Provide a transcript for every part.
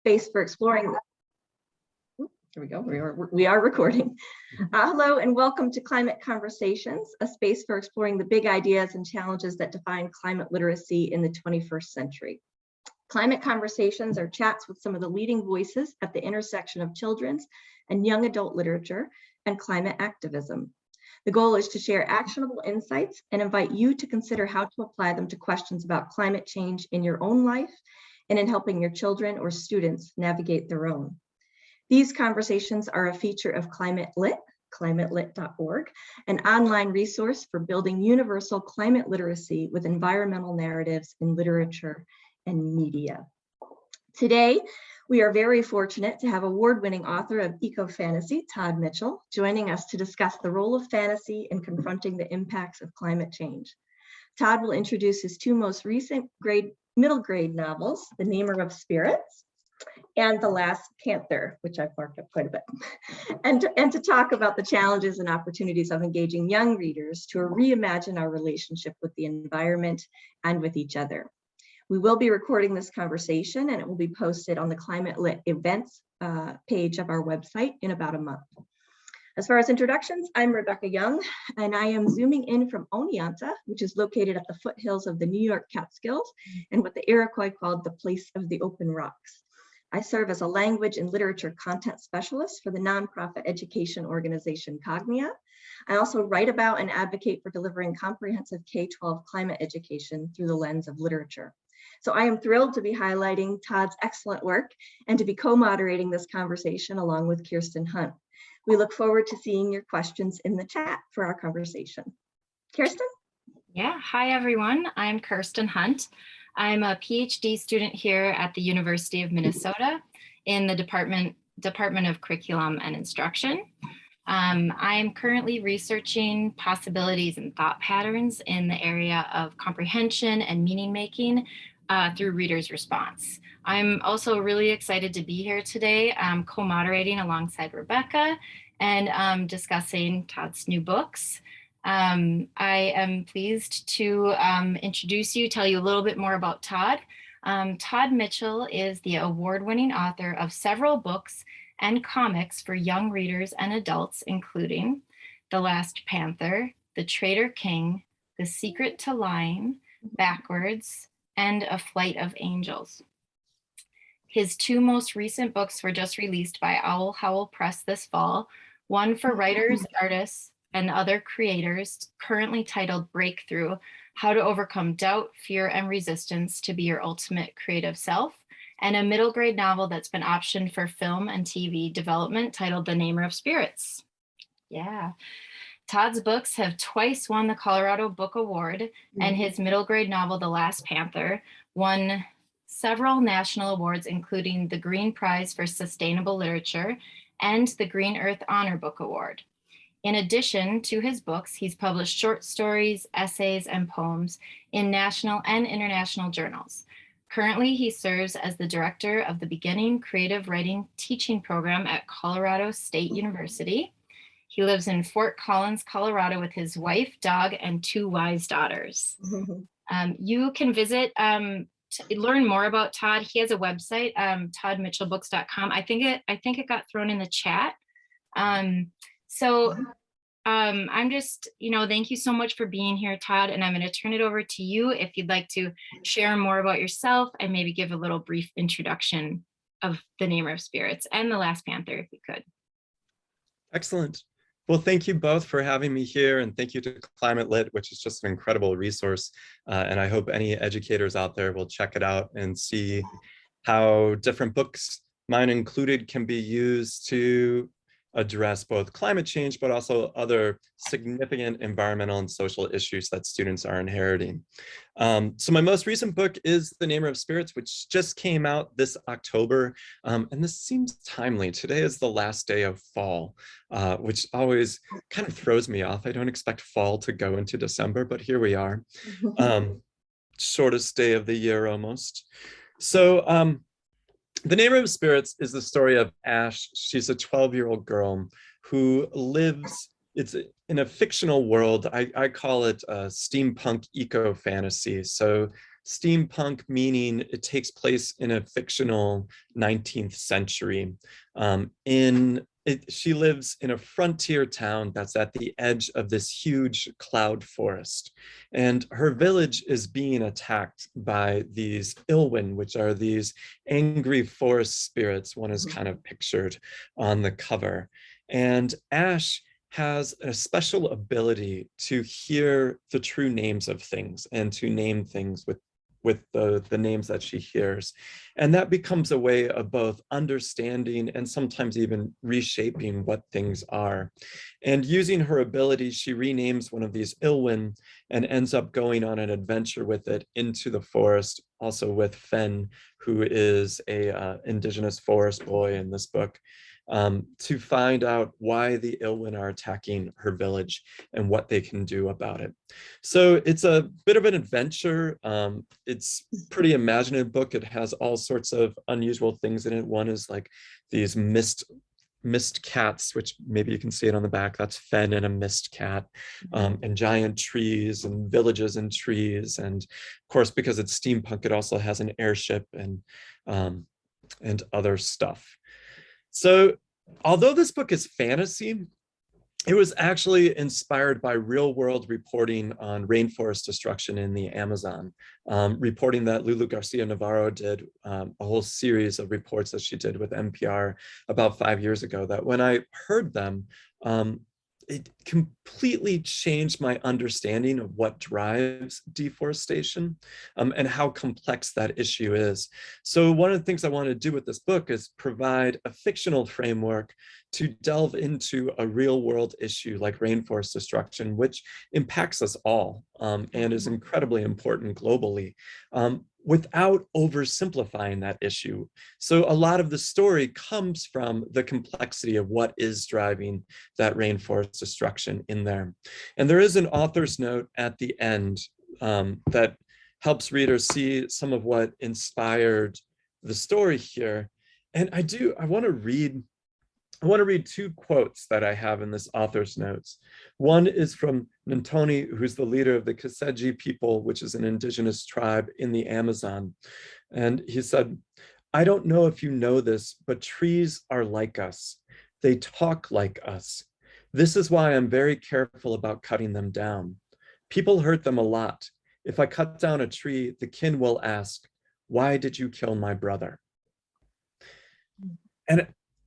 space for exploring. Here we go, we are recording. Hello and welcome to Climate Conversations, a space for exploring the big ideas and challenges that define climate literacy in the 21st century. Climate Conversations are chats with some of the leading voices at the intersection of children's and young adult literature and climate activism. The goal is to share actionable insights and invite you to consider how to apply them to questions about climate change in your own life and in helping your children or students navigate their own. These conversations are a feature of Climate Lit, climatelit.org, an online resource for building universal climate literacy with environmental narratives in literature and media. Today, we are very fortunate to have award-winning author of ecofantasy, Todd Mitchell, joining us to discuss the role of fantasy in confronting the impacts of climate change. Todd will introduce his two most recent middle grade novels, The Namer of Spirits and The Last Panther, which I've marked up quite a bit, and to talk about the challenges and opportunities of engaging young readers to reimagine our relationship with the environment and with each other. We will be recording this conversation and it will be posted on the Climate Lit events page of our website in about a month. As far as introductions, I'm Rebecca Young and I am zooming in from Oneonta, which is located at the foothills of the New York Catskills and what the Iroquois called the place of the open rocks. I serve as a language and literature content specialist for the nonprofit education organization Cognia. I also write about and advocate for delivering comprehensive K-12 climate education through the lens of literature. So I am thrilled to be highlighting Todd's excellent work and to be co-moderating this conversation along with Kirsten Hunt. We look forward to seeing your questions in the chat for our conversation. Kirsten? Yeah, hi everyone. I'm Kirsten Hunt. I'm a PhD student here at the University of Minnesota in the Department of Curriculum and Instruction. I'm currently researching possibilities and thought patterns in the area of comprehension and meaning making through readers' response. I'm also really excited to be here today, co-moderating alongside Rebecca and discussing Todd's new books. I am pleased to tell you a little bit more about Todd. Todd Mitchell is the award-winning author of several books and comics for young readers and adults, including The Last Panther, The Traitor King, The Secret to Lying, Backwards, and A Flight of Angels. His two most recent books were just released by Owl Howl Press this fall, one for writers, artists, and other creators, currently titled Breakthrough: How to Overcome Doubt, Fear, and Resistance to Be Your Ultimate Creative Self, and a middle grade novel that's been optioned for film and TV development titled The Namer of Spirits. Yeah. Todd's books have twice won the Colorado Book Award, and his middle grade novel, The Last Panther, won several national awards, including the Green Prize for Sustainable Literature and the Green Earth Honor Book Award. In addition to his books, he's published short stories, essays, and poems in national and international journals. Currently, he serves as the director of the Beginning Creative Writing Teaching Program at Colorado State University. He lives in Fort Collins, Colorado with his wife, dog, and two wise daughters. You can visit to learn more about Todd. He has a website, toddmitchellbooks.com. I think it got thrown in the chat. I'm just, thank you so much for being here, Todd, and I'm going to turn it over to you if you'd like to share more about yourself and maybe give a little brief introduction of The Namer of Spirits and The Last Panther, if you could. Excellent. Well, thank you both for having me here, and thank you to Climate Lit, which is just an incredible resource. And I hope any educators out there will check it out and see how different books, mine included, can be used to address both climate change, but also other significant environmental and social issues that students are inheriting. So my most recent book is The Namer of Spirits, which just came out this October. And this seems timely. Today is the last day of fall, which always kind of throws me off. I don't expect fall to go into December, but here we are. Shortest day of the year almost. So The Namer of Spirits is the story of Ash. She's a 12-year-old girl who lives, it's in a fictional world. I call it a steampunk eco-fantasy. So steampunk meaning it takes place in a fictional 19th century. She lives in a frontier town that's at the edge of this huge cloud forest. And her village is being attacked by these Ilwyn, which are these angry forest spirits. One is kind of pictured on the cover. And Ash has a special ability to hear the true names of things and to name things with the names that she hears. And that becomes a way of both understanding and sometimes even reshaping what things are. And using her ability, she renames one of these Ilwyn and ends up going on an adventure with it into the forest, also with Fen, who is a indigenous forest boy in this book, to find out why the Ilwyn are attacking her village and what they can do about it. So it's a bit of an adventure. It's a pretty imaginative book. It has all sorts of unusual things in it. One is like these mist cats, which maybe you can see it on the back. That's Fen and a mist cat, and giant trees and villages and trees. And of course, because it's steampunk, it also has an airship and other stuff. So although this book is fantasy, it was actually inspired by real world reporting on rainforest destruction in the Amazon, reporting that Lulu Garcia Navarro did, a whole series of reports that she did with NPR about 5 years ago, that when I heard them, it completely changed my understanding of what drives deforestation, and how complex that issue is. So one of the things I want to do with this book is provide a fictional framework to delve into a real world issue like rainforest destruction, which impacts us all, and is incredibly important globally, without oversimplifying that issue. So a lot of the story comes from the complexity of what is driving that rainforest destruction in there. And there is an author's note at the end that helps readers see some of what inspired the story here. And I want to read two quotes that I have in this author's notes. One is from Ntoni, who's the leader of the Kaseji people, which is an indigenous tribe in the Amazon. And he said, "I don't know if you know this, but trees are like us. They talk like us. This is why I'm very careful about cutting them down. People hurt them a lot. If I cut down a tree, the kin will ask, 'Why did you kill my brother?'" And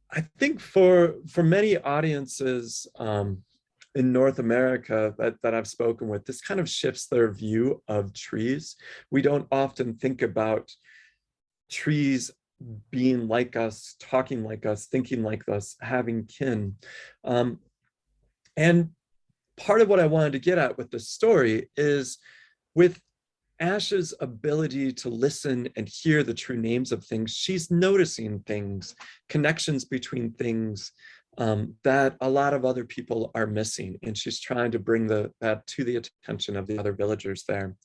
I think for many audiences in North America that I've spoken with, this kind of shifts their view of trees. We don't often think about trees being like us, talking like us, thinking like us, having kin. And part of what I wanted to get at with this story is with Ash's ability to listen and hear the true names of things, she's noticing things, connections between things that a lot of other people are missing. And she's trying to bring that to the attention of the other villagers there.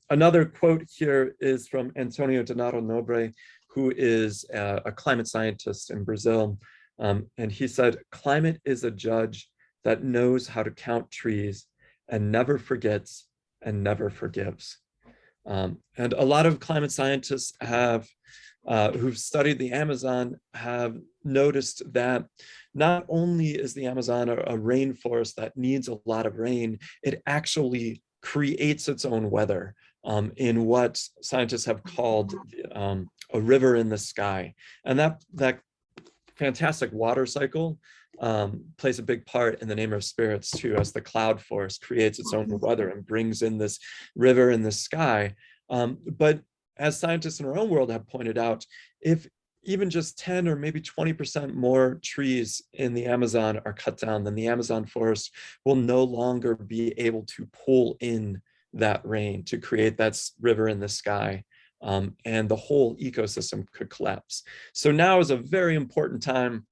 Another quote here is from Antonio Donato Nobre, who is a climate scientist in Brazil. And he said, "Climate is a judge that knows how to count trees and never forgets and never forgives." And a lot of climate scientists who've studied the Amazon have noticed that not only is the Amazon a rainforest that needs a lot of rain, it actually creates its own weather in what scientists have called a river in the sky. And that fantastic water cycle plays a big part in the Name of Spirits too, as the cloud forest creates its own weather and brings in this river in the sky. But as scientists in our own world have pointed out, if even just 10 or maybe 20% more trees in the Amazon are cut down, then the Amazon forest will no longer be able to pull in that rain to create that river in the sky. And the whole ecosystem could collapse. So now is a very important time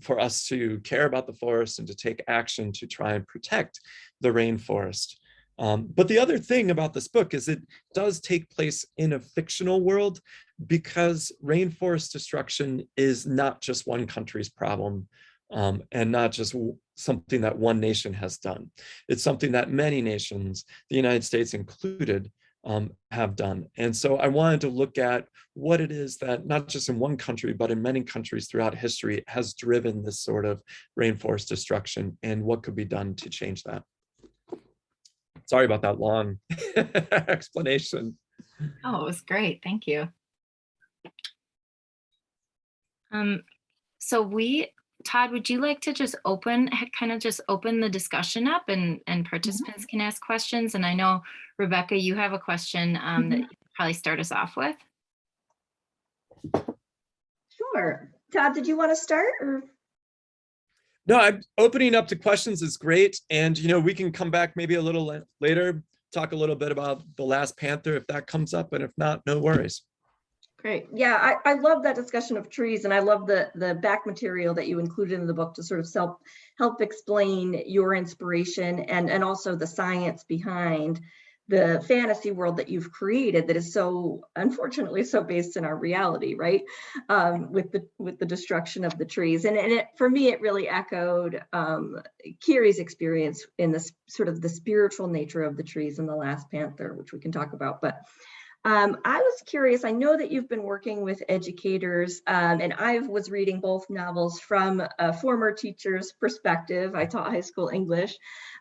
for us to care about the forest and to take action to try and protect the rainforest. But the other thing about this book is it does take place in a fictional world, because rainforest destruction is not just one country's problem, and not just something that one nation has done. It's something that many nations, the United States included, have done. And so I wanted to look at what it is that not just in one country, but in many countries throughout history has driven this sort of rainforest destruction and what could be done to change that. Sorry about that long explanation. Oh, it was great. Thank you. So Todd, would you like to just kind of open the discussion up and participants can ask questions? And I know, Rebecca, you have a question that you could probably start us off with. Sure. Todd, did you want to start? Or? No, I'm opening up to questions is great. And, we can come back maybe a little later, talk a little bit about The Last Panther if that comes up. And if not, no worries. Great. Yeah, I love that discussion of trees, and I love the back material that you included in the book to sort of help explain your inspiration and also the science behind the fantasy world that you've created that is so, unfortunately, so based in our reality, right? With the destruction of the trees. And for me, it really echoed Kiri's experience in this sort of the spiritual nature of the trees in The Last Panther, which we can talk about. But I was curious, I know that you've been working with educators, and I was reading both novels from a former teacher's perspective. I taught high school English,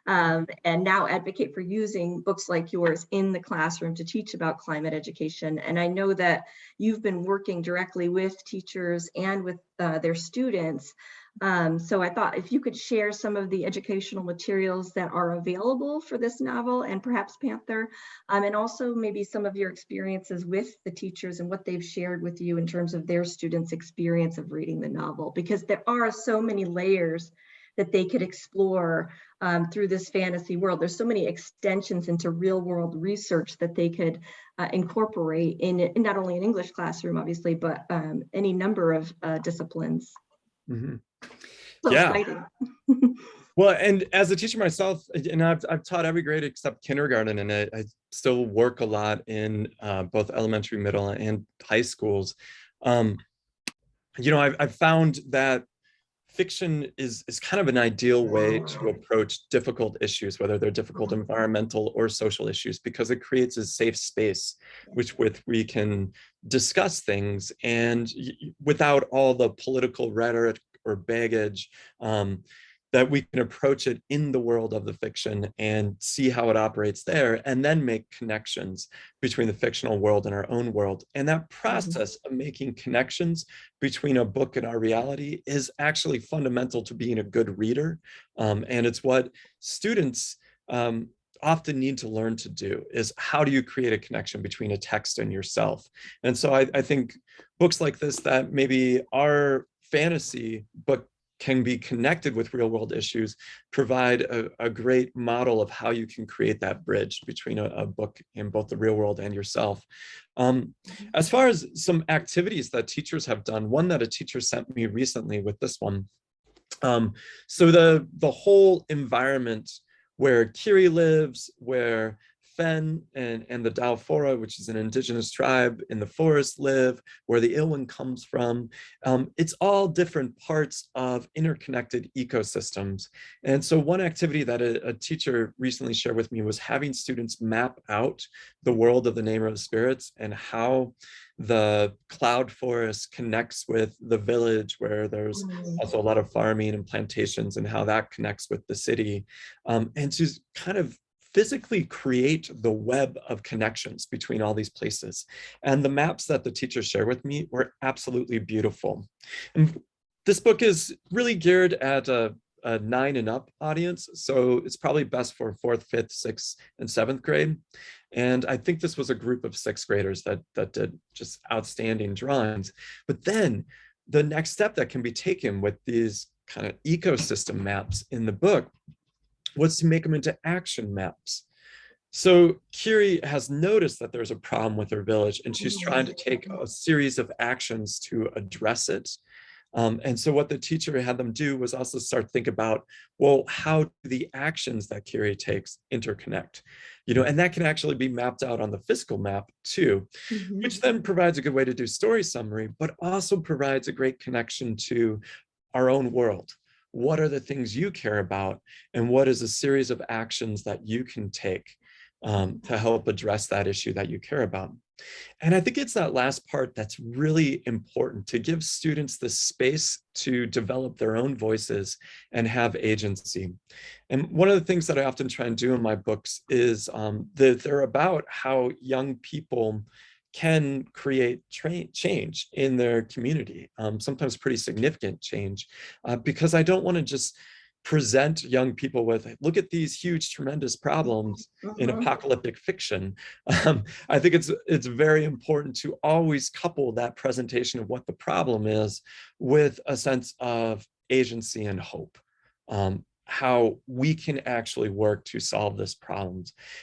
and now advocate for using books like yours in the classroom to teach about climate education. And I know that you've been working directly with teachers and with their students. So I thought if you could share some of the educational materials that are available for this novel and perhaps Panther, and also maybe some of your experiences with the teachers and what they've shared with you in terms of their students' experience of reading the novel, because there are so many layers that they could explore through this fantasy world. There's so many extensions into real world research that they could incorporate in not only an English classroom, obviously, but any number of disciplines. Mm-hmm. So Yeah. exciting. Well, and as a teacher myself, and I've taught every grade except kindergarten, and I still work a lot in both elementary, middle, and high schools. I've found that fiction is kind of an ideal way to approach difficult issues, whether they're difficult environmental or social issues, because it creates a safe space with we can discuss things and without all the political rhetoric or baggage, that we can approach it in the world of the fiction and see how it operates there, and then make connections between the fictional world and our own world. And that process of making connections between a book and our reality is actually fundamental to being a good reader. And it's what students often need to learn to do, is how do you create a connection between a text and yourself? And so I think books like this that maybe are fantasy but can be connected with real world issues provide a great model of how you can create that bridge between a book in both the real world and yourself. As far as some activities that teachers have done, one that a teacher sent me recently with this one. So the whole environment where Kiri lives, where Fen and the Daufora, which is an indigenous tribe in the forest, live, where the Ilwan comes from. It's all different parts of interconnected ecosystems. And so one activity that a teacher recently shared with me was having students map out the world of the Name of the Spirits and how the cloud forest connects with the village, where there's also a lot of farming and plantations, and how that connects with the city, and to kind of physically create the web of connections between all these places. And the maps that the teachers shared with me were absolutely beautiful. And this book is really geared at a 9 and up audience, so it's probably best for 4th, 5th, 6th, and 7th grade. And I think this was a group of 6th graders that did just outstanding drawings. But then the next step that can be taken with these kind of ecosystem maps in the book was to make them into action maps. So Kiri has noticed that there's a problem with her village, and she's trying to take a series of actions to address it. And so what the teacher had them do was also start think about, well, how do the actions that Kiri takes interconnect? And that can actually be mapped out on the physical map too, which then provides a good way to do story summary, but also provides a great connection to our own world. What are the things you care about? And what is a series of actions that you can take to help address that issue that you care about. And I think it's that last part that's really important, to give students the space to develop their own voices and have agency. And one of the things that I often try and do in my books is that they're about how young people can create change in their community, sometimes pretty significant change, because I don't want to just present young people with, look at these huge, tremendous problems in apocalyptic fiction. I think it's very important to always couple that presentation of what the problem is with a sense of agency and hope, how we can actually work to solve this problem.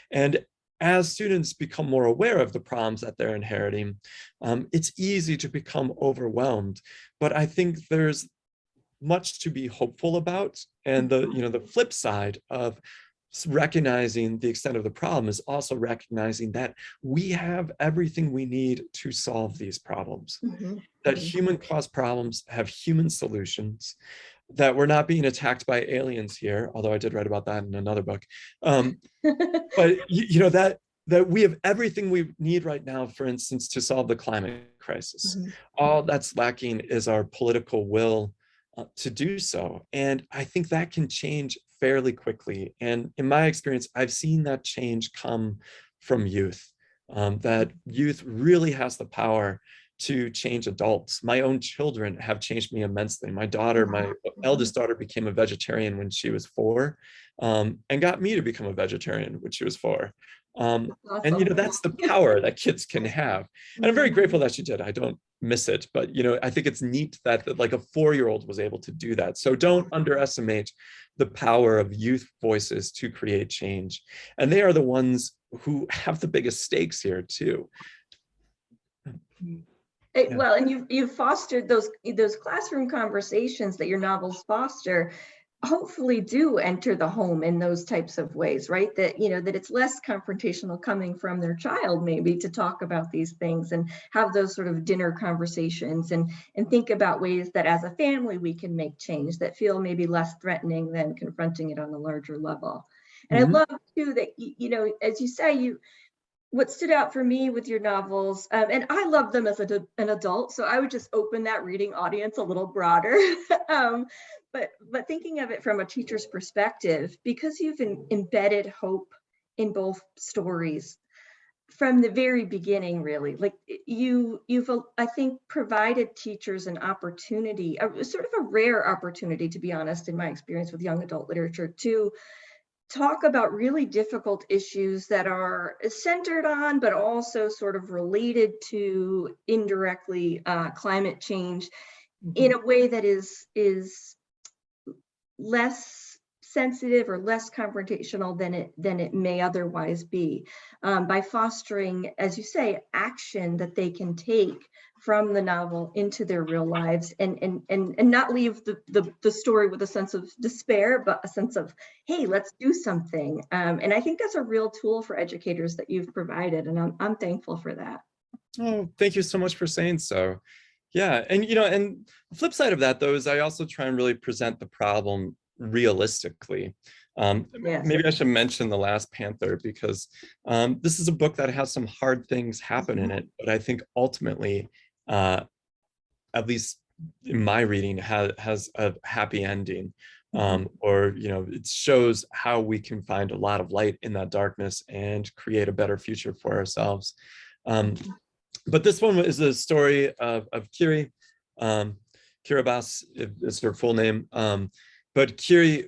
And as students become more aware of the problems that they're inheriting, it's easy to become overwhelmed. But I think there's much to be hopeful about. And the flip side of recognizing the extent of the problem is also recognizing that we have everything we need to solve these problems, that human caused problems have human solutions, that we're not being attacked by aliens here, although I did write about that in another book. But that we have everything we need right now, for instance, to solve the climate crisis. All that's lacking is our political will to do so. And I think that can change fairly quickly. And in my experience, I've seen that change come from youth, that youth really has the power to change adults. My own children have changed me immensely. My daughter, my eldest daughter, became a vegetarian when she was 4, and got me to become a vegetarian when she was 4. And that's the power that kids can have. And I'm very grateful that she did. I don't miss it, but I think it's neat that like a 4-year-old was able to do that. So don't underestimate the power of youth voices to create change. And they are the ones who have the biggest stakes here too. Well, and you've fostered those classroom conversations that your novels foster, hopefully do enter the home in those types of ways, right? That that it's less confrontational coming from their child, maybe, to talk about these things and have those sort of dinner conversations and think about ways that as a family we can make change that feel maybe less threatening than confronting it on a larger level. And I love too that as you say, what stood out for me with your novels, and I love them as an adult, so I would just open that reading audience a little broader. But thinking of it from a teacher's perspective, because you've embedded hope in both stories from the very beginning, really, like you've I think provided teachers an opportunity, sort of a rare opportunity, to be honest, in my experience with young adult literature, to talk about really difficult issues that are centered on, but also sort of related to indirectly climate change in a way that is less sensitive or less confrontational than it may otherwise be, by fostering, as you say, action that they can take from the novel into their real lives, and not leave the story with a sense of despair, but a sense of, hey, let's do something. And I think that's a real tool for educators that you've provided, and I'm thankful for that. Oh, thank you so much for saying so. Yeah, and and the flip side of that, though, is I also try and really present the problem realistically. Yes. Maybe I should mention The Last Panther, because this is a book that has some hard things happen in it, but I think ultimately, at least in my reading, has a happy ending. Or it shows how we can find a lot of light in that darkness and create a better future for ourselves. But this one is a story of Kiri. Kiribati is her full name. But Kiri,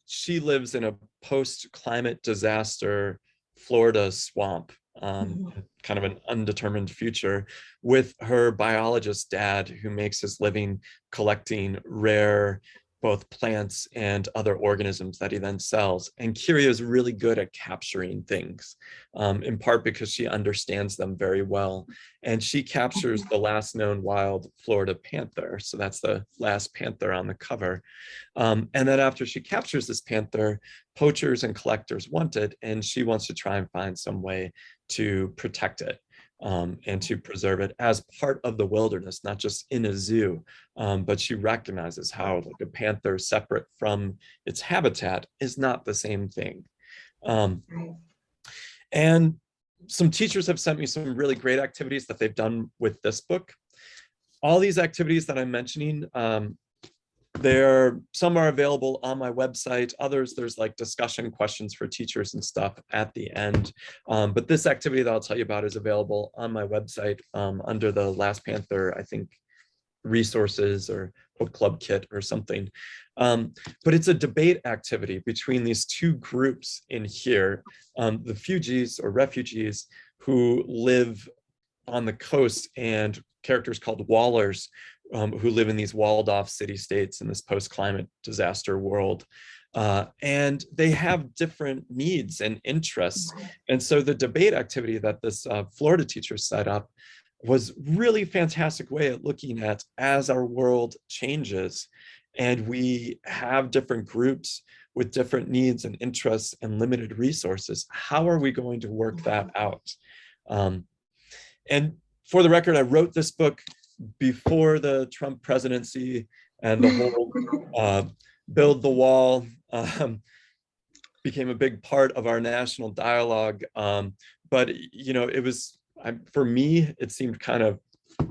she lives in a post-climate disaster Florida swamp, kind of an undetermined future, with her biologist dad, who makes his living collecting rare both plants and other organisms that he then sells. And Kiri is really good at capturing things, in part because she understands them very well. And she captures the last known wild Florida panther. So that's the last panther on the cover. And then after she captures this panther, poachers and collectors want it, and she wants to try and find some way to protect it. And to preserve it as part of the wilderness, not just in a zoo. But she recognizes how like a panther separate from its habitat is not the same thing. And some teachers have sent me some really great activities that they've done with this book. All these activities that I'm mentioning, some are available on my website. Others, there's like discussion questions for teachers and stuff at the end. But this activity that I'll tell you about is available on my website under the Last Panther, I think, resources or book club kit or something. But it's a debate activity between these two groups in here, the Fugees or refugees who live on the coast, and characters called Wallers who live in these walled off city states in this post-climate disaster world. And they have different needs and interests. And so the debate activity that this Florida teacher set up was really fantastic way at looking at, as our world changes and we have different groups with different needs and interests and limited resources, how are we going to work that out? And for the record, I wrote this book before the Trump presidency and the whole build the wall became a big part of our national dialogue. But you know, it was, for me, it seemed kind of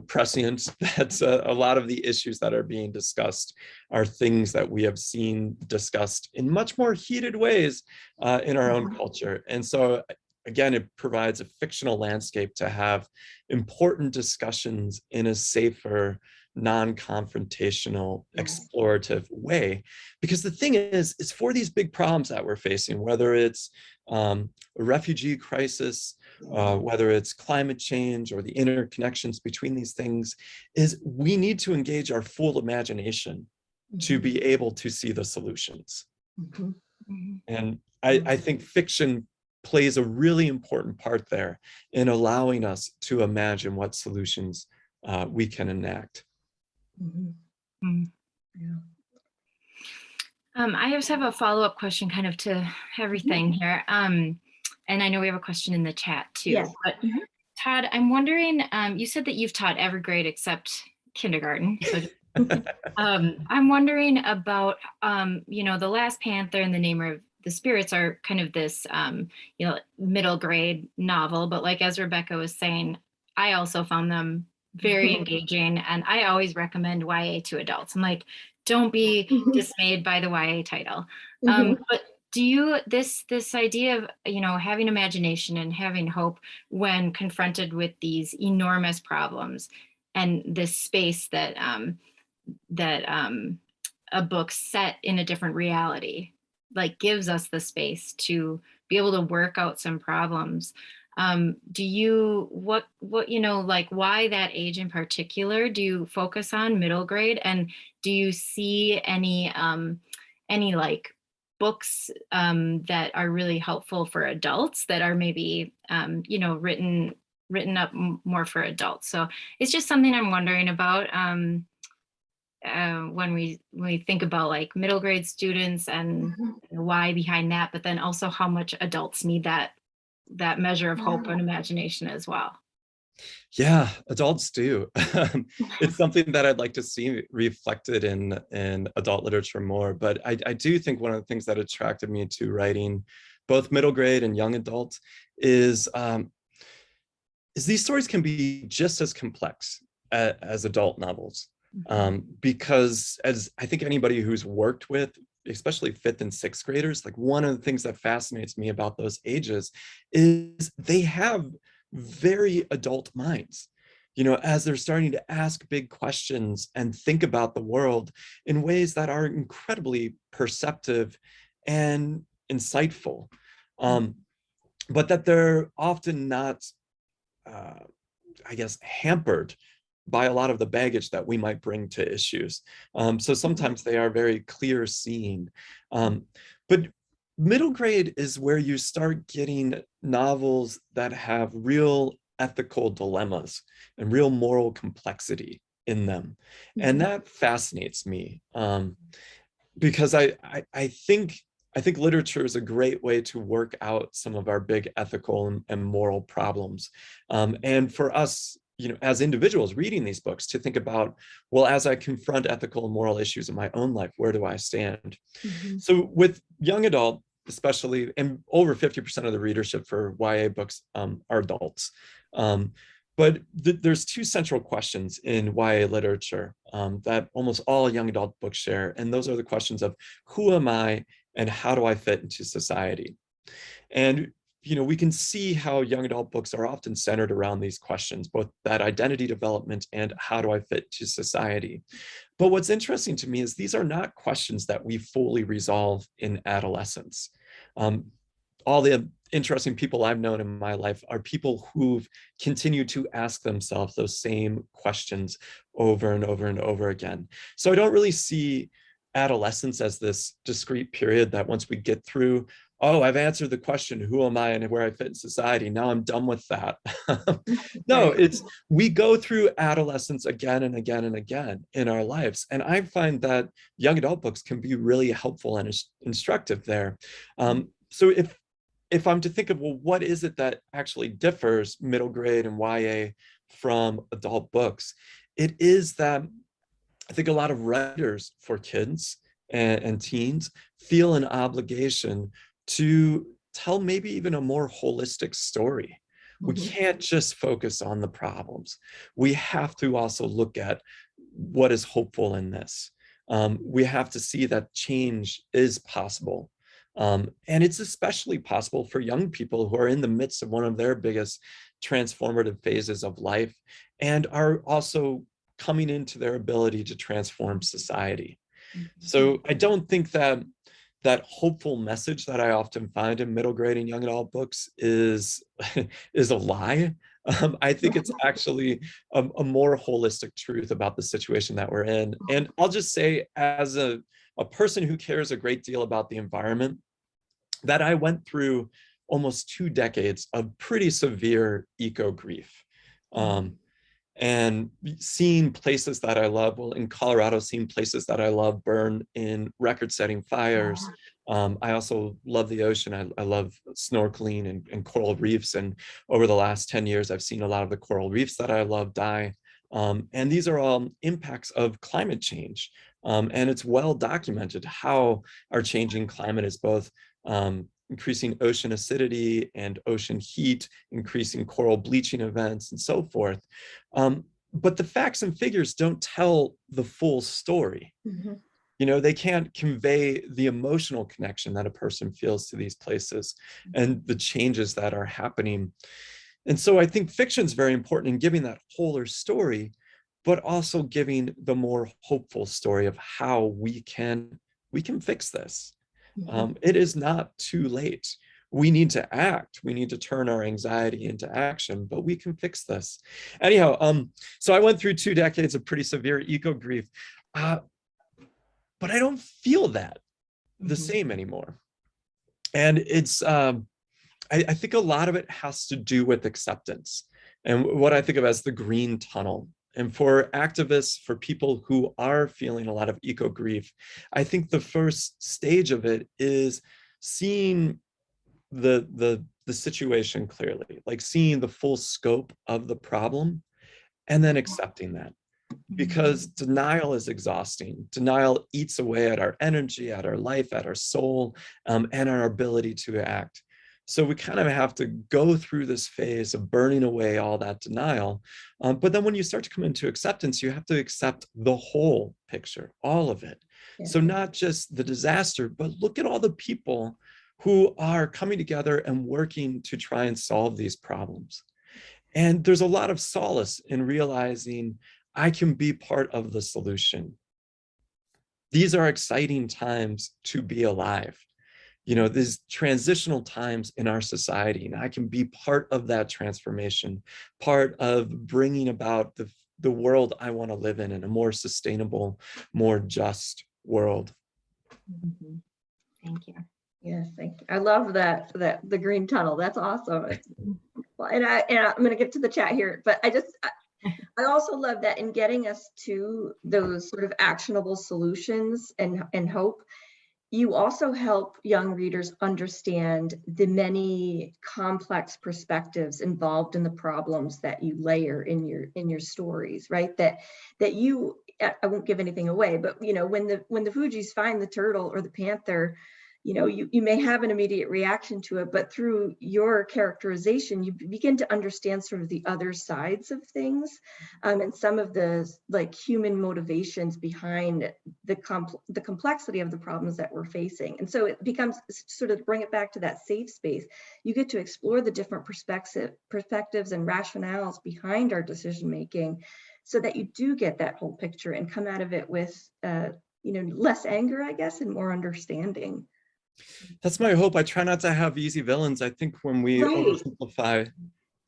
prescient that a lot of the issues that are being discussed are things that we have seen discussed in much more heated ways in our own culture. And so again, it provides a fictional landscape to have important discussions in a safer, non-confrontational, explorative way. Because the thing is for these big problems that we're facing, whether it's a refugee crisis, whether it's climate change or the interconnections between these things, is we need to engage our full imagination to be able to see the solutions. And I think fiction plays a really important part there in allowing us to imagine what solutions we can enact. I just have a follow-up question kind of to everything here. And I know we have a question in the chat too. Yes. But Todd, I'm wondering, you said that you've taught every grade except kindergarten. So I'm wondering about, you know, The Last Panther and The Name of the Spirits are kind of this, you know, middle grade novel. But like as Rebecca was saying, I also found them very engaging, and I always recommend YA to adults. I'm like, don't be dismayed by the YA title. But do you, this idea of, you know, having imagination and having hope when confronted with these enormous problems and this space that a book set in a different reality, like, gives us the space to be able to work out some problems. Do you, what, you know, like, why that age in particular? Do you focus on middle grade? And do you see any like books that are really helpful for adults that are maybe, you know, written up more for adults? So it's just something I'm wondering about when we think about like middle grade students and why behind that, but then also how much adults need that measure of hope and imagination as well. Yeah, adults do. It's something that I'd like to see reflected in adult literature more. But I do think one of the things that attracted me to writing both middle grade and young adult is these stories can be just as complex as adult novels. Because as I think anybody who's worked with, especially 5th and 6th graders, like, one of the things that fascinates me about those ages is they have very adult minds, you know, as they're starting to ask big questions and think about the world in ways that are incredibly perceptive and insightful, but that they're often not, I guess, hampered by a lot of the baggage that we might bring to issues. So sometimes they are very clear seeing. But middle grade is where you start getting novels that have real ethical dilemmas and real moral complexity in them. And that fascinates me because I think literature is a great way to work out some of our big ethical and moral problems. And for us, you know, as individuals reading these books, to think about, well, as I confront ethical and moral issues in my own life, where do I stand? So with young adult, especially, and over 50% of the readership for YA books are adults. But there's two central questions in YA literature that almost all young adult books share. And those are the questions of who am I and how do I fit into society? And we can see how young adult books are often centered around these questions, both that identity development and how do I fit to society. But what's interesting to me is these are not questions that we fully resolve in adolescence. All the interesting people I've known in my life are people who've continued to ask themselves those same questions over and over and over again. So I don't really see adolescence as this discrete period that once we get through, oh, I've answered the question, who am I and where I fit in society, now I'm done with that. No, it's we go through adolescence again and again and again in our lives. And I find that young adult books can be really helpful and instructive there. So if I'm to think of, well, what is it that actually differs middle grade and YA from adult books? It is that I think a lot of writers for kids and teens feel an obligation to tell maybe even a more holistic story. We can't just focus on the problems. We have to also look at what is hopeful in this. We have to see that change is possible. And it's especially possible for young people who are in the midst of one of their biggest transformative phases of life and are also coming into their ability to transform society. So I don't think that hopeful message that I often find in middle grade and young adult books is a lie. I think it's actually a more holistic truth about the situation that we're in. And I'll just say, as a person who cares a great deal about the environment, that I went through almost 2 decades of pretty severe eco grief. And seeing places that I love, well, in Colorado, seeing places that I love burn in record-setting fires. I also love the ocean. I love snorkeling and coral reefs. And over the last 10 years, I've seen a lot of the coral reefs that I love die. And these are all impacts of climate change. And it's well documented how our changing climate is both increasing ocean acidity and ocean heat, increasing coral bleaching events, and so forth. But the facts and figures don't tell the full story. They can't convey the emotional connection that a person feels to these places and the changes that are happening. And so I think fiction is very important in giving that wholer story, but also giving the more hopeful story of how we can fix this. It is not too late. We need to act. We need to turn our anxiety into action, but we can fix this. Anyhow, so I went through 2 decades of pretty severe eco grief, but I don't feel that the same anymore. And it's, I think a lot of it has to do with acceptance and what I think of as the green tunnel. And for activists, for people who are feeling a lot of eco grief, I think the first stage of it is seeing the situation clearly, like seeing the full scope of the problem and then accepting that. Because denial is exhausting. Denial eats away at our energy, at our life, at our soul, and our ability to act. So we kind of have to go through this phase of burning away all that denial. But then when you start to come into acceptance, you have to accept the whole picture, all of it. So not just the disaster, but look at all the people who are coming together and working to try and solve these problems. And there's a lot of solace in realizing I can be part of the solution. These are exciting times to be alive. These transitional times in our society, and I can be part of that transformation, part of bringing about the world I want to live in a more sustainable, more just world. Thank you. Yes, thank you. I love that the green tunnel. That's awesome. Well, and I'm going to get to the chat here, but I also love that in getting us to those sort of actionable solutions and hope. You also help young readers understand the many complex perspectives involved in the problems that you layer in your stories, right? That you, I won't give anything away, but when the Fugees find the turtle or the panther, you may have an immediate reaction to it, but through your characterization, you begin to understand sort of the other sides of things, and some of the like human motivations behind the complexity of the problems that we're facing. And so it becomes, sort of bring it back to that safe space, you get to explore the different perspectives and rationales behind our decision making, so that you do get that whole picture and come out of it with less anger, I guess, and more understanding. That's my hope. I try not to have easy villains. I think when we Right. oversimplify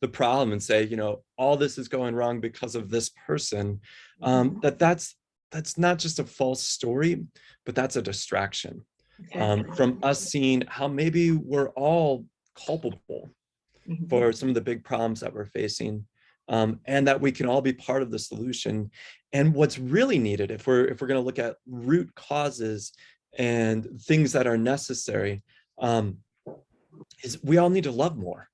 the problem and say, all this is going wrong because of this person, that's not just a false story, but that's a distraction from us seeing how maybe we're all culpable for some of the big problems that we're facing, and that we can all be part of the solution. And what's really needed, if we're going to look at root causes and things that are necessary, is we all need to love more.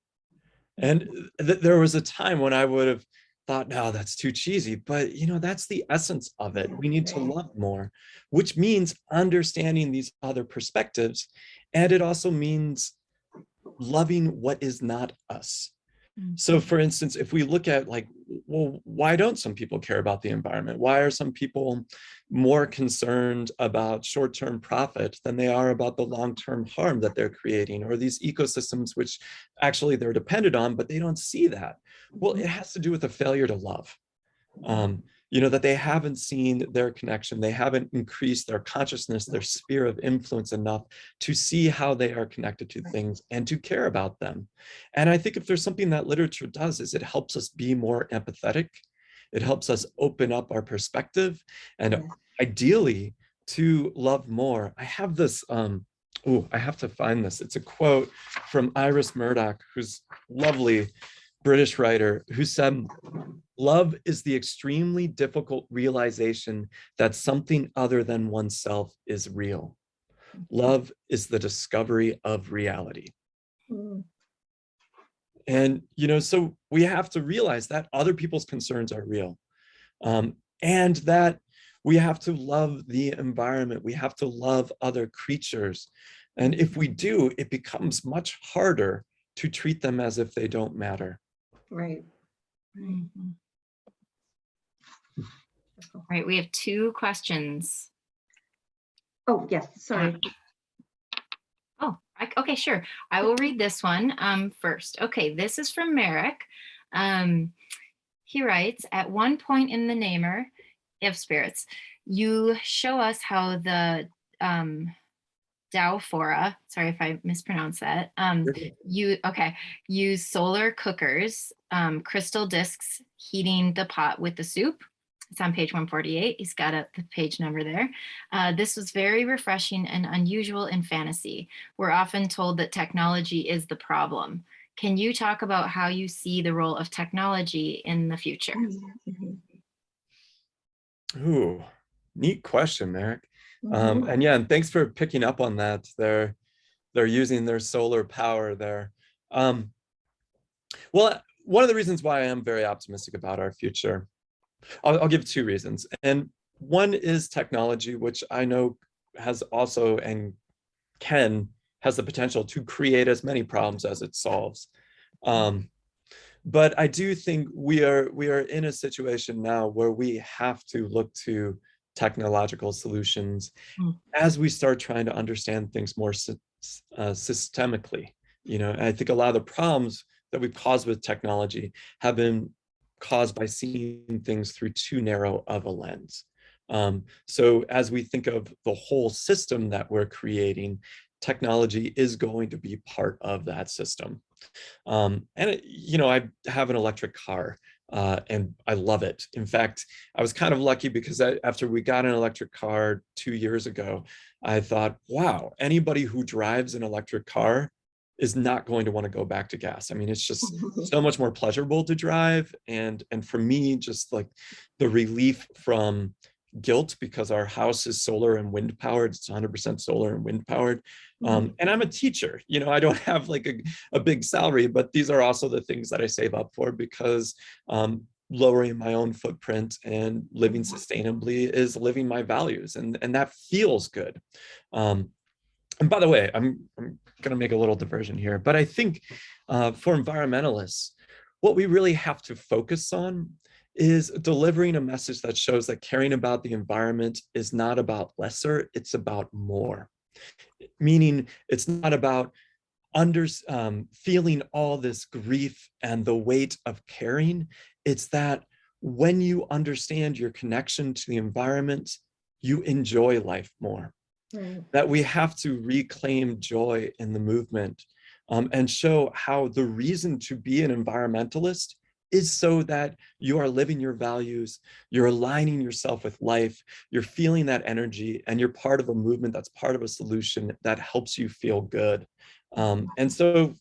And there was a time when I would have thought, no, that's too cheesy, but that's the essence of it. We need to love more, which means understanding these other perspectives. And it also means loving what is not us. So for instance, if we look at well, why don't some people care about the environment? Why are some people more concerned about short-term profit than they are about the long-term harm that they're creating, or these ecosystems which actually they're dependent on, but they don't see that? Well, it has to do with a failure to love. That they haven't seen their connection, they haven't increased their consciousness, their sphere of influence enough to see how they are connected to things and to care about them. And I think if there's something that literature does, is it helps us be more empathetic. It helps us open up our perspective and ideally to love more. I have this, I have to find this. It's a quote from Iris Murdoch, who's lovely British writer, who said, "Love is the extremely difficult realization that something other than oneself is real. Love is the discovery of reality." And, so we have to realize that other people's concerns are real, and that we have to love the environment. We have to love other creatures. And if we do, it becomes much harder to treat them as if they don't matter. Right. Right, we have 2 questions. Oh, yes, sorry. Okay, sure. I will read this one first. Okay, this is from Merrick. He writes, at one point in the Namer of Spirits, you show us how the Daophora, sorry if I mispronounced that, use solar cookers, crystal discs heating the pot with the soup. It's on page 148. He's got the page number there. This was very refreshing and unusual in fantasy. We're often told that technology is the problem. Can you talk about how you see the role of technology in the future? Ooh, neat question, Merrick. And thanks for picking up on that. They're using their solar power there. Well, one of the reasons why I am very optimistic about our future, I'll give 2 reasons. And one is technology, which I know has also and has the potential to create as many problems as it solves. But I do think we are in a situation now where we have to look to technological solutions as we start trying to understand things more systemically. I think a lot of the problems that we've caused with technology have been caused by seeing things through too narrow of a lens. So as we think of the whole system that we're creating, technology is going to be part of that system. I have an electric car and I love it. In fact, I was kind of lucky because after we got an electric car 2 years ago, I thought, wow, anybody who drives an electric car is not going to want to go back to gas. I mean, it's just so much more pleasurable to drive. And for me, just like the relief from guilt, because our house is solar and wind powered, it's 100% solar and wind powered. And I'm a teacher, I don't have like a big salary, but these are also the things that I save up for, because lowering my own footprint and living sustainably is living my values, and that feels good. And by the way, I'm going to make a little diversion here, but I think for environmentalists, what we really have to focus on is delivering a message that shows that caring about the environment is not about lesser, it's about more. Meaning it's not about feeling all this grief and the weight of caring. It's that when you understand your connection to the environment, you enjoy life more. Right. That we have to reclaim joy in the movement and show how the reason to be an environmentalist is so that you are living your values, you're aligning yourself with life, you're feeling that energy, and you're part of a movement that's part of a solution that helps you feel good. And so,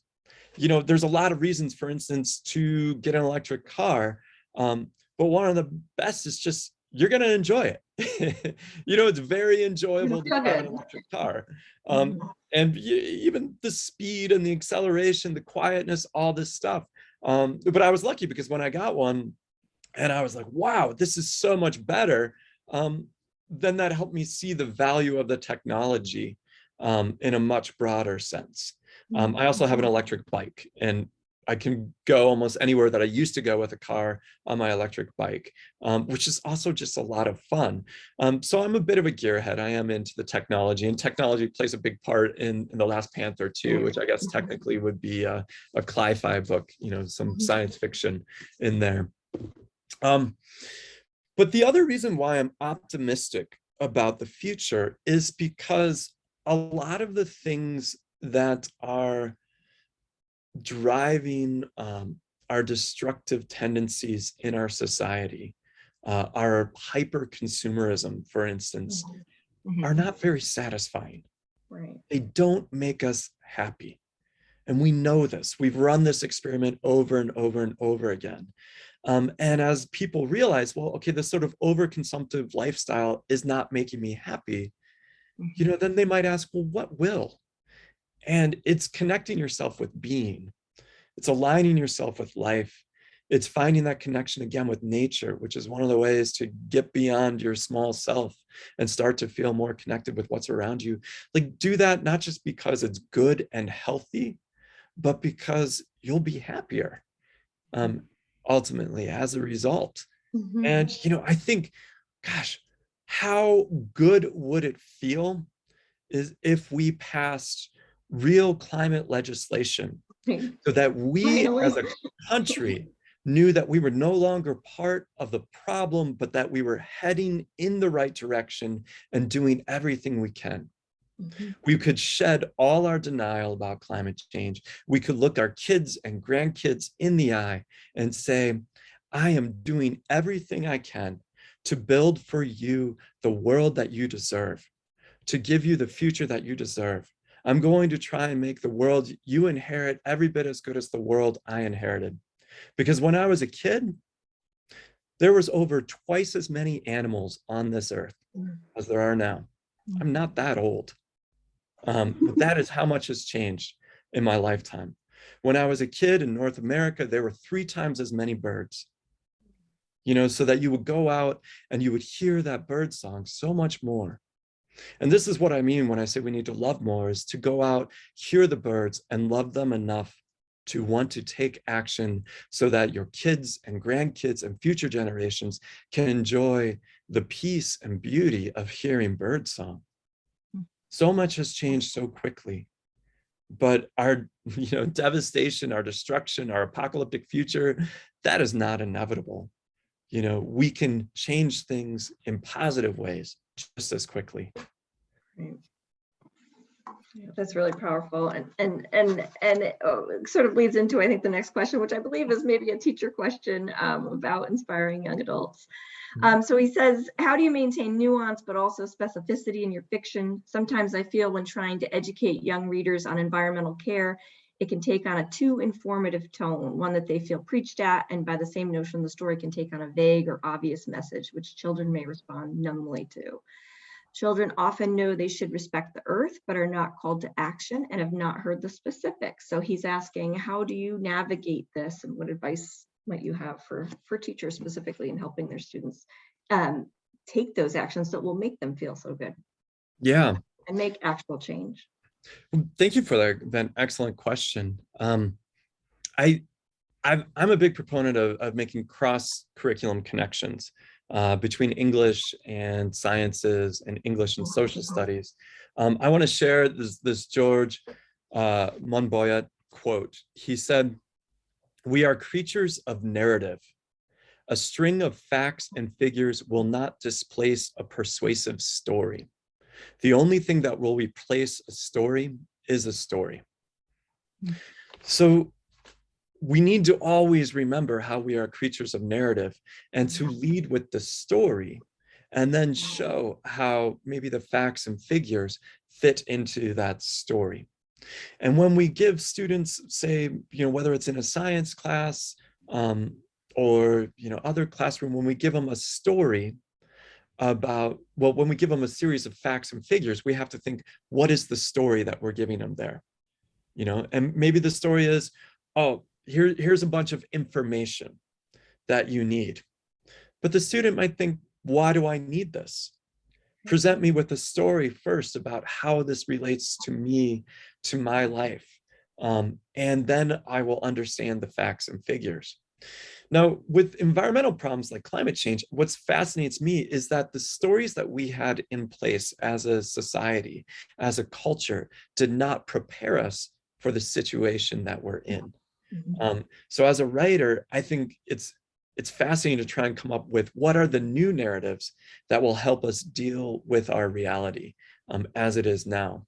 you know, there's a lot of reasons, for instance, to get an electric car. But one of the best is just, you're going to enjoy it. You know, it's very enjoyable to drive an electric car. And even the speed and the acceleration, the quietness, all this stuff. But I was lucky because when I got one and I was like, wow, this is so much better. Then that helped me see the value of the technology in a much broader sense. I also have an electric bike, and I can go almost anywhere that I used to go with a car on my electric bike, which is also just a lot of fun. So I'm a bit of a gearhead. I am into the technology, and technology plays a big part in The Last Panther too, which I guess technically would be a cli-fi book, you know, some science fiction in there. But the other reason why I'm optimistic about the future is because a lot of the things that are driving our destructive tendencies in our society, our hyper consumerism, for instance, are not very satisfying. Right. They don't make us happy. And we know this. We've run this experiment over and over and over again. And as people realize, well, okay, this sort of overconsumptive lifestyle is not making me happy, you know, then they might ask, well, what will? And it's connecting yourself with being. It's aligning yourself with life. It's finding that connection again with nature, which is one of the ways to get beyond your small self and start to feel more connected with what's around you. Like, do that not just because it's good and healthy, but because you'll be happier ultimately as a result. And, you know, I think, gosh, how good would it feel is if we passed real climate legislation so that we as a country knew that we were no longer part of the problem, but that we were heading in the right direction and doing everything we can. We could shed all our denial about climate change. We could look our kids and grandkids in the eye and say, I am doing everything I can to build for you the world that you deserve, to give you the future that you deserve. I'm going to try and make the world you inherit every bit as good as the world I inherited. Because when I was a kid, there was over twice as many animals on this earth as there are now. I'm not that old. But that is how much has changed in my lifetime. When I was a kid in North America, there were 3 times as many birds. You know, so that you would go out and you would hear that bird song so much more. And this is what I mean when I say we need to love more, is to go out, hear the birds, and love them enough to want to take action so that your kids and grandkids and future generations can enjoy the peace and beauty of hearing bird song. So much has changed so quickly, but our, you know, devastation, our destruction, our apocalyptic future, that is not inevitable. You know, we can change things in positive ways just as quickly. Right. Yeah, that's really powerful, and it sort of leads into, I think, the next question, which I believe is maybe a teacher question about inspiring young adults. So he says, how do you maintain nuance but also specificity in your fiction? Sometimes I feel when trying to educate young readers on environmental care, it can take on a too informative tone, one that they feel preached at, and by the same notion, the story can take on a vague or obvious message, which children may respond numbly to. Children often know they should respect the earth, but are not called to action and have not heard the specifics. So he's asking, how do you navigate this, and what advice might you have for teachers specifically in helping their students take those actions that will make them feel so good? Yeah. And make actual change. Thank you for that excellent question. I'm a big proponent of making cross-curriculum connections between English and sciences and English and social studies. I want to share this George Monbiot quote. He said, "We are creatures of narrative. A string of facts and figures will not displace a persuasive story. The only thing that will replace a story is a story." So we need to always remember how we are creatures of narrative and to lead with the story and then show how maybe the facts and figures fit into that story. And when we give students, say, whether it's in a science class or, other classroom, when we give them a story about, well, when we give them a series of facts and figures, we have to think, what is the story that we're giving them there? And maybe the story is, oh, here's a bunch of information that you need. But the student might think, why do I need this? Present me with a story first about how this relates to me, to my life. And then I will understand the facts and figures. Now, with environmental problems like climate change, what fascinates me is that the stories that we had in place as a society, as a culture, did not prepare us for the situation that we're in. So as a writer, I think it's fascinating to try and come up with what are the new narratives that will help us deal with our reality as it is now.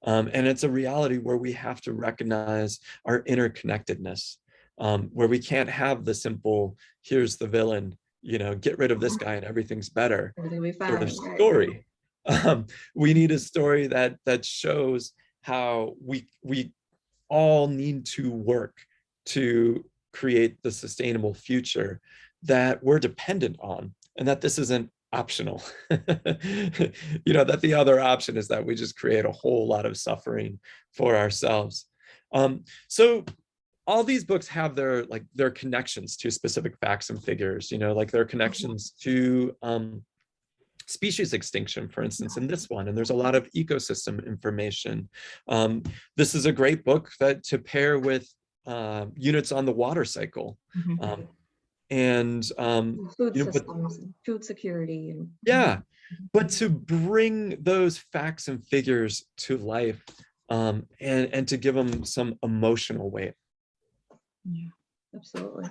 And it's a reality where we have to recognize our interconnectedness, where we can't have the simple, here's the villain, get rid of this guy and everything's better sort of story. We need a story that shows how we all need to work to create the sustainable future that we're dependent on, and that this isn't optional. That the other option is that we just create a whole lot of suffering for ourselves. So all these books have their connections to specific facts and figures, like their connections to species extinction, for instance, in this one, and there's a lot of ecosystem information. This is a great book to pair with units on the water cycle. And food systems, and food security. Yeah, but to bring those facts and figures to life and to give them some emotional weight. Yeah, absolutely.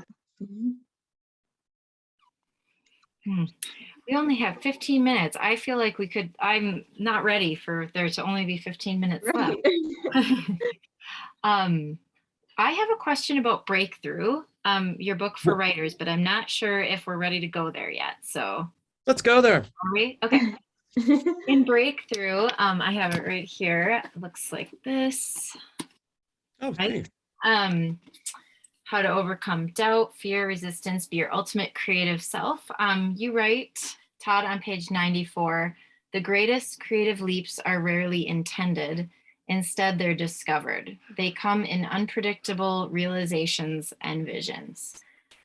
We only have 15 minutes. I feel like I'm not ready for there to only be 15 minutes left. I have a question about Breakthrough, your book for writers, but I'm not sure if we're ready to go there yet. So let's go there. Are we? Okay. In Breakthrough, I have it right here. It looks like this. Oh, right? Thanks. How to overcome doubt, fear, resistance, be your ultimate creative self. You write, Todd, on page 94, the greatest creative leaps are rarely intended. Instead, they're discovered. They come in unpredictable realizations and visions.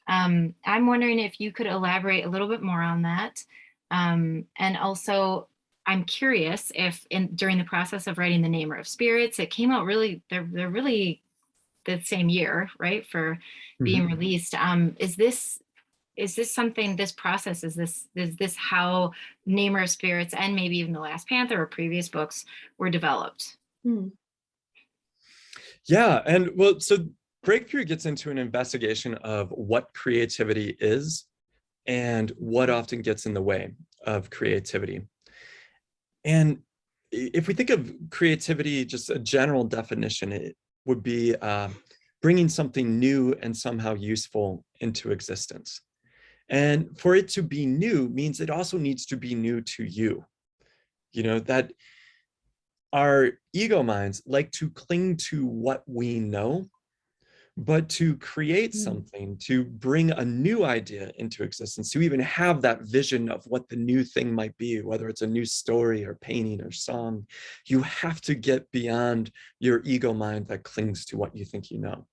I'm wondering if you could elaborate a little bit more on that. And also, I'm curious if during the process of writing The Namer of Spirits, it came out really, they're really the same year, right, for being released. Is this something, this process, is this how Namer of Spirits and maybe even The Last Panther or previous books were developed? Yeah, and well, so Breakthrough gets into an investigation of what creativity is and what often gets in the way of creativity. And if we think of creativity, just a general definition, it would be bringing something new and somehow useful into existence. And for it to be new means it also needs to be new to you. That our ego minds like to cling to what we know, but to create something, to bring a new idea into existence, to even have that vision of what the new thing might be, whether it's a new story or painting or song, you have to get beyond your ego mind that clings to what you think you know.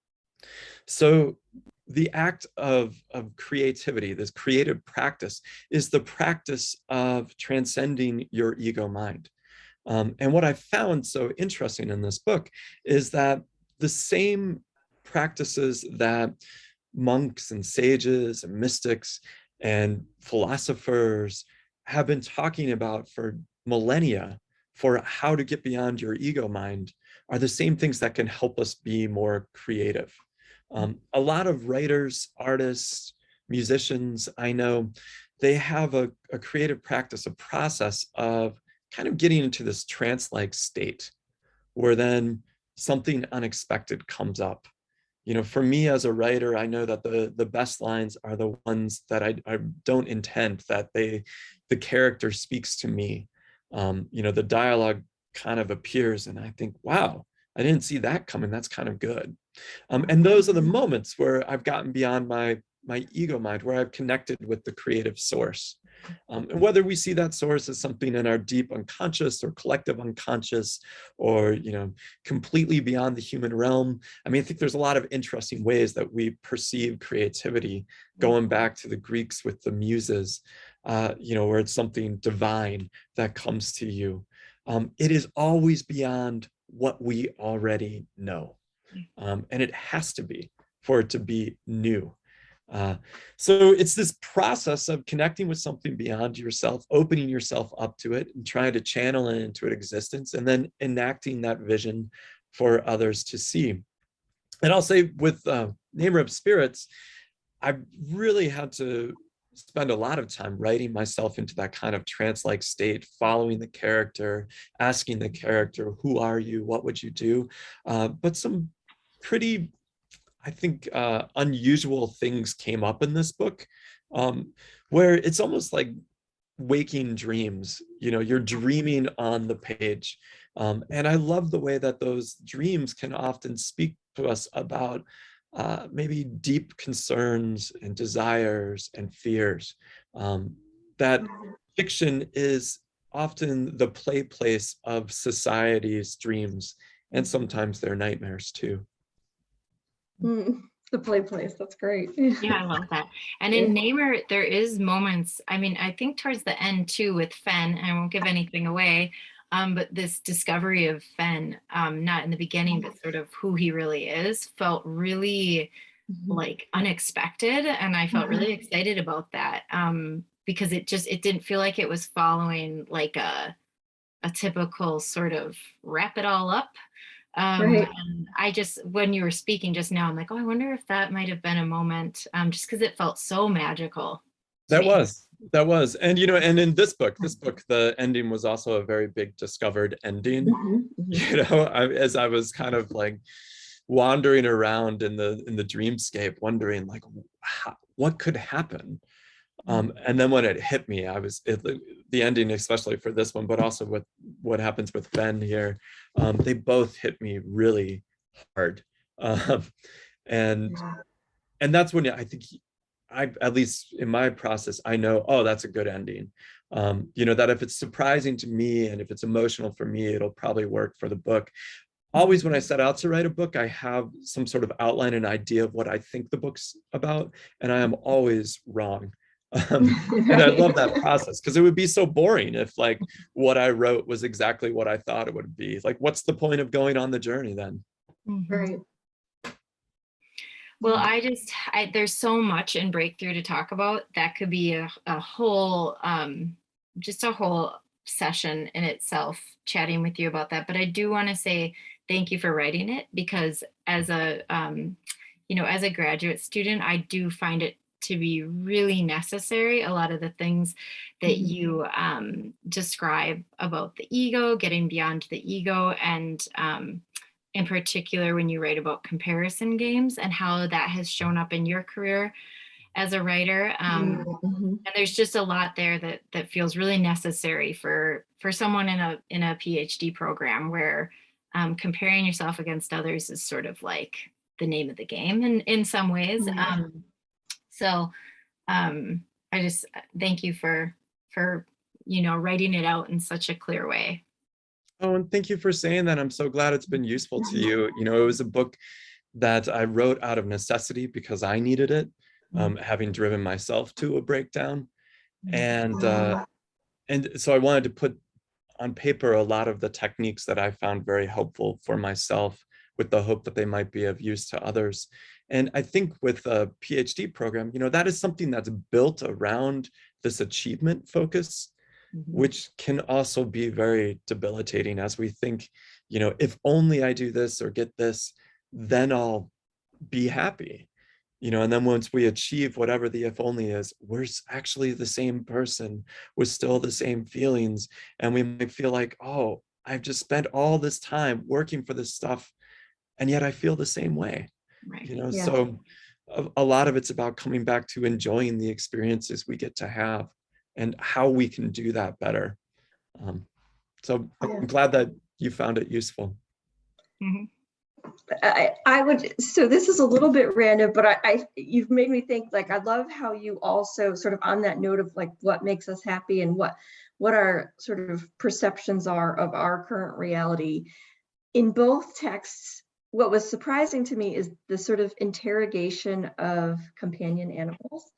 So the act of creativity, this creative practice, is the practice of transcending your ego mind. And what I found so interesting in this book is that the same practices that monks and sages and mystics and philosophers have been talking about for millennia for how to get beyond your ego mind are the same things that can help us be more creative. A lot of writers, artists, musicians, I know, they have a creative practice, a process of kind of getting into this trance-like state where then something unexpected comes up. You know, for me as a writer, I know that the best lines are the ones that I don't intend, that the character speaks to me. You know, the dialogue kind of appears and I think, wow, I didn't see that coming. That's kind of good. And those are the moments where I've gotten beyond my ego mind, where I've connected with the creative source. And whether we see that source as something in our deep unconscious or collective unconscious, or, you know, completely beyond the human realm. I mean, I think there's a lot of interesting ways that we perceive creativity, going back to the Greeks with the muses, you know, where it's something divine that comes to you. It is always beyond what we already know. And it has to be for it to be new. So it's this process of connecting with something beyond yourself, opening yourself up to it and trying to channel it into existence, and then enacting that vision for others to see. And I'll say with Namer of Spirits, I've really had to spend a lot of time writing myself into that kind of trance-like state, following the character, asking the character, who are you? What would you do? But some pretty, I think, unusual things came up in this book, where it's almost like waking dreams. You know, you're dreaming on the page. And I love the way that those dreams can often speak to us about maybe deep concerns and desires and fears. That fiction is often the play place of society's dreams, and sometimes their nightmares too. The play place, that's great. Yeah, I love that. And in Namer, there is moments, I mean, I think towards the end too with Fen, and I won't give anything away, but this discovery of Fen, not in the beginning, but sort of who he really is, felt really like unexpected. And I felt really excited about that, because it didn't feel like it was following like a typical sort of wrap it all up. Right. And I just, when you were speaking just now, I'm like, oh, I wonder if that might have been a moment, just because it felt so magical. That was. And, you know, and in this book, the ending was also a very big discovered ending. You know, as I was kind of like wandering around in the dreamscape, wondering like, what could happen? And then when it hit me, the ending, especially for this one, but also with what happens with Ben here, they both hit me really hard. And that's when I think at least in my process, I know, oh, that's a good ending. You know, that if it's surprising to me and if it's emotional for me, it'll probably work for the book. Always when I set out to write a book, I have some sort of outline and idea of what I think the book's about, and I am always wrong. And I love that process, because it would be so boring if like what I wrote was exactly what I thought it would be. Like, what's the point of going on the journey then? Right. Well, there's so much in Breakthrough to talk about. That could be a whole, just a whole session in itself, chatting with you about that. But I do want to say thank you for writing it, because as a, you know, as a graduate student, I do find it to be really necessary. A lot of the things that you describe about the ego, getting beyond the ego, and in particular when you write about comparison games and how that has shown up in your career as a writer. And there's just a lot there that feels really necessary for someone in a PhD program, where comparing yourself against others is sort of like the name of the game in some ways. So I just thank you for you know, writing it out in such a clear way. Oh, and thank you for saying that. I'm so glad it's been useful to you. You know, it was a book that I wrote out of necessity because I needed it, having driven myself to a breakdown. And so I wanted to put on paper a lot of the techniques that I found very helpful for myself, with the hope that they might be of use to others. And I think with a PhD program, that is something that's built around this achievement focus, which can also be very debilitating as we think, if only I do this or get this, then I'll be happy. And then once we achieve whatever the if only is, we're actually the same person with still the same feelings. And we might feel like, oh, I've just spent all this time working for this stuff, and yet I feel the same way. Right. Yeah. So a lot of it's about coming back to enjoying the experiences we get to have and how we can do that better. So I'm glad that you found it useful. Mm-hmm. I would, so this is a little bit random, but you've made me think, like, I love how you also sort of on that note of like what makes us happy and what our sort of perceptions are of our current reality. In both texts, what was surprising to me is the sort of interrogation of companion animals.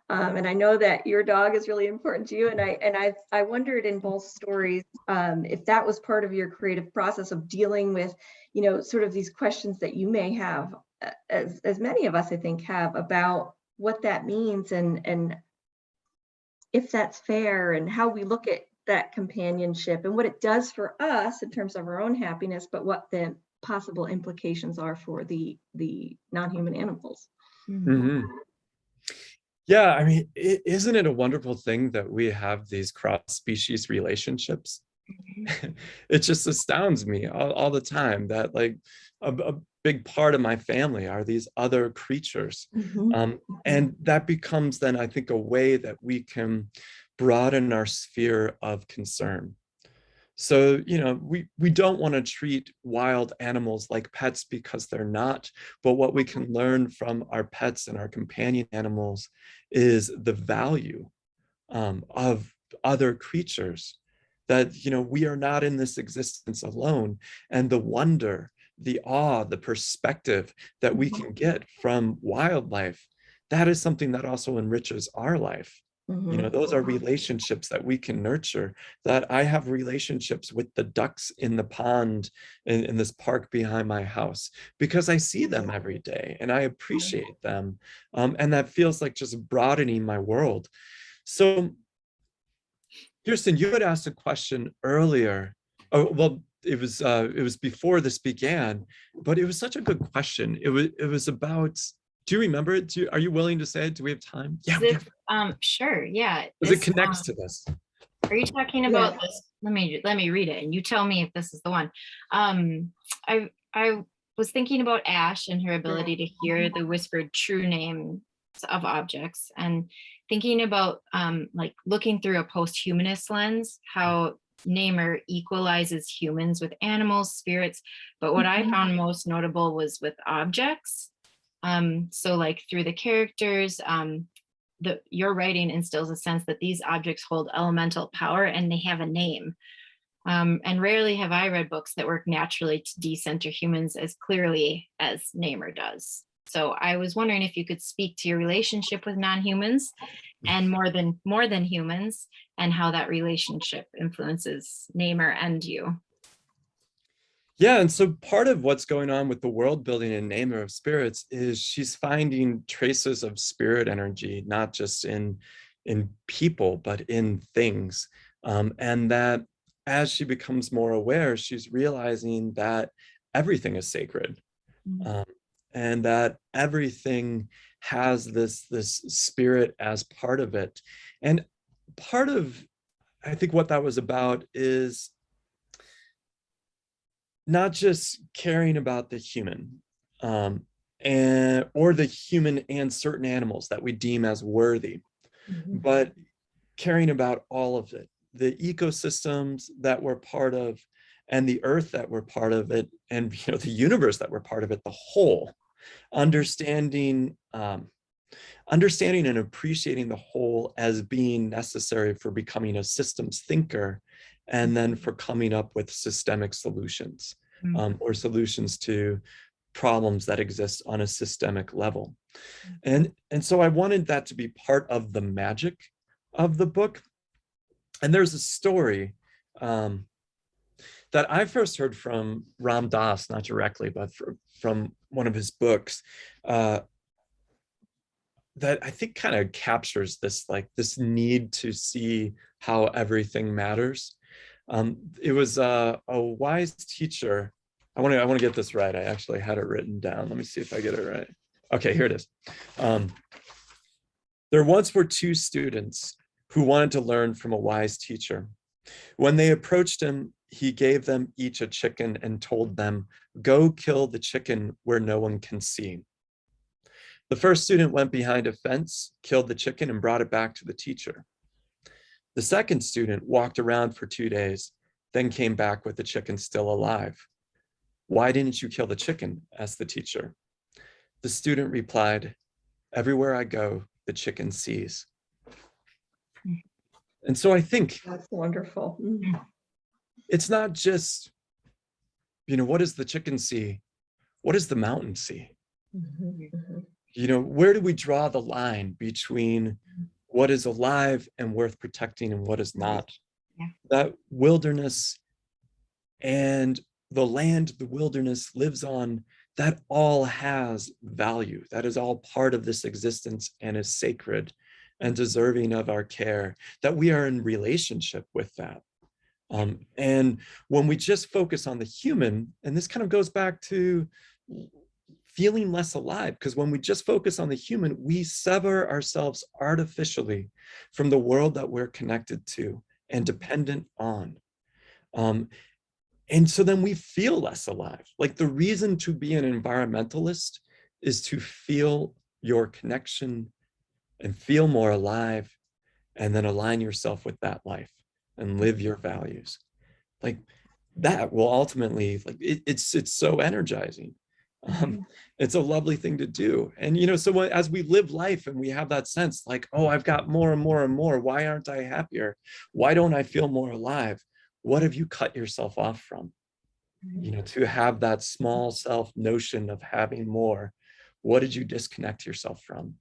And I know that your dog is really important to you. And I wondered in both stories if that was part of your creative process of dealing with, sort of these questions that you may have, as many of us, I think, have about what that means and if that's fair and how we look at that companionship and what it does for us in terms of our own happiness, but what the possible implications are for the non-human animals. Mm-hmm. Yeah, I mean, isn't it a wonderful thing that we have these cross-species relationships? It just astounds me all the time that like a big part of my family are these other creatures. And that becomes then, I think, a way that we can broaden our sphere of concern. So, we don't want to treat wild animals like pets because they're not, but what we can learn from our pets and our companion animals is the value of other creatures, that, we are not in this existence alone, and the wonder, the awe, the perspective that we can get from wildlife, that is something that also enriches our life. Those are relationships that we can nurture, that I have relationships with the ducks in the pond in this park behind my house because I see them every day and I appreciate them. And that feels like just broadening my world. So, Kirsten, you had asked a question earlier. Oh, well, it was before this began, but it was such a good question. It was about, do you remember it? Are you willing to say it? Do we have time? Yeah. Sure. Yeah. Because it connects to this. Are you talking about this? Let me read it and you tell me if this is the one. I was thinking about Ash and her ability to hear the whispered true names of objects, and thinking about like looking through a post-humanist lens, how Namer equalizes humans with animals, spirits, but what I found most notable was with objects. So like through the characters, your writing instills a sense that these objects hold elemental power and they have a name. And rarely have I read books that work naturally to decenter humans as clearly as Namer does. So I was wondering if you could speak to your relationship with non-humans and more than humans, and how that relationship influences Namer and you. Yeah, and so part of what's going on with the world building in Namer of Spirits is she's finding traces of spirit energy, not just in people, but in things. And that as she becomes more aware, she's realizing that everything is sacred. And that everything has this spirit as part of it. And part of, I think, what that was about is not just caring about the human, or the human and certain animals that we deem as worthy, but caring about all of it, the ecosystems that we're part of, and the earth that we're part of it, and the universe that we're part of it, the whole. Understanding and appreciating the whole as being necessary for becoming a systems thinker, and then for coming up with systemic solutions, or solutions to problems that exist on a systemic level. And so I wanted that to be part of the magic of the book. And there's a story that I first heard from Ram Dass, not directly, but from one of his books, that I think kind of captures this, like this need to see how everything matters. It was a wise teacher. I want to get this right. I actually had it written down. Let me see if I get it right. Okay, here it is. There once were two students who wanted to learn from a wise teacher. When they approached him, he gave them each a chicken and told them, "Go kill the chicken where no one can see." The first student went behind a fence, killed the chicken, and brought it back to the teacher. The second student walked around for 2 days, then came back with the chicken still alive. "Why didn't you kill the chicken?" asked the teacher. The student replied, "Everywhere I go, the chicken sees." And so I think That's wonderful. it's not just, what does the chicken see? What does the mountain see? Where do we draw the line between what is alive and worth protecting and what is not? Yeah. That wilderness and the land the wilderness lives on, that all has value. That is all part of this existence and is sacred and deserving of our care, that we are in relationship with that. And when we just focus on the human, and this kind of goes back to feeling less alive, because when we just focus on the human, we sever ourselves artificially from the world that we're connected to and dependent on. And so then we feel less alive. Like the reason to be an environmentalist is to feel your connection and feel more alive, and then align yourself with that life and live your values. Like that will ultimately, like it's so energizing. It's a lovely thing to do. And so as we live life and we have that sense like, oh, I've got more and more and more, why aren't I happier? Why don't I feel more alive? What have you cut yourself off from? To have that small self notion of having more, what did you disconnect yourself from?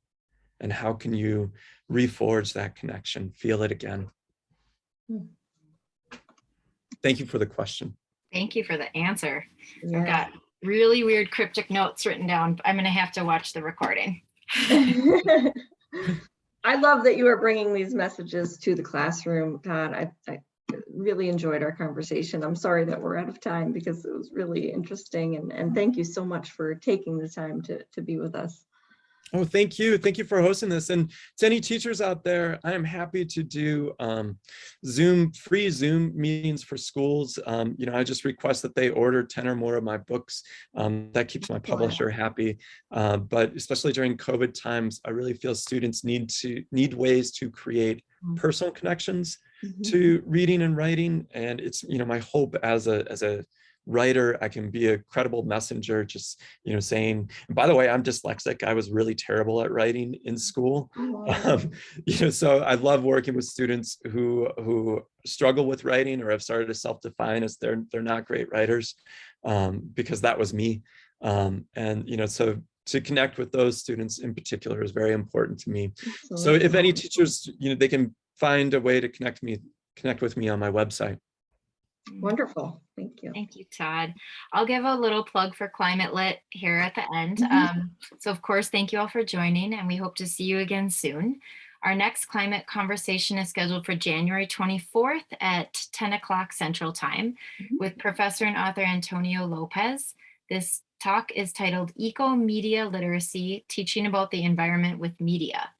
And how can you reforge that connection, feel it again? Thank you for the question. Thank you for the answer. Yeah. I've got really weird cryptic notes written down. I'm going to have to watch the recording. I love that you are bringing these messages to the classroom, Todd. I really enjoyed our conversation. I'm sorry that we're out of time because it was really interesting. And thank you so much for taking the time to be with us. Oh, thank you. Thank you for hosting this. And to any teachers out there, I am happy to do free Zoom meetings for schools. I just request that they order 10 or more of my books. That keeps my publisher happy. But especially during COVID times, I really feel students need ways to create personal connections to reading and writing. And it's, my hope as a writer, I can be a credible messenger, just saying, and by the way, I'm dyslexic. I was really terrible at writing in school. So I love working with students who struggle with writing or have started to self-define as they're not great writers, because that was me. So to connect with those students in particular is very important to me. Absolutely. So if any teachers, they can find a way to connect with me on my website. Wonderful. Thank you. Thank you, Todd. I'll give a little plug for Climate Lit here at the end. So of course, thank you all for joining, and we hope to see you again soon. Our next climate conversation is scheduled for January 24th at 10 o'clock Central Time with Professor and author Antonio Lopez. This talk is titled Eco Media Literacy, Teaching About the Environment with Media.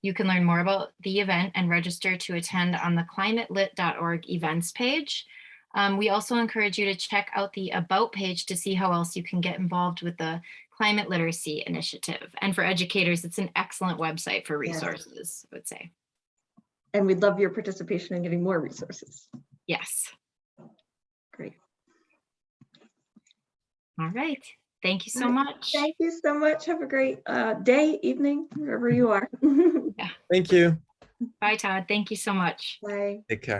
You can learn more about the event and register to attend on the climatelit.org events page. We also encourage you to check out the About page to see how else you can get involved with the Climate Literacy Initiative. And for educators, it's an excellent website for resources, I would say. And we'd love your participation in getting more resources. Yes. Great. All right. Thank you so much. Thank you so much. Have a great day, evening, wherever you are. Thank you. Bye, Todd. Thank you so much. Bye. Take care.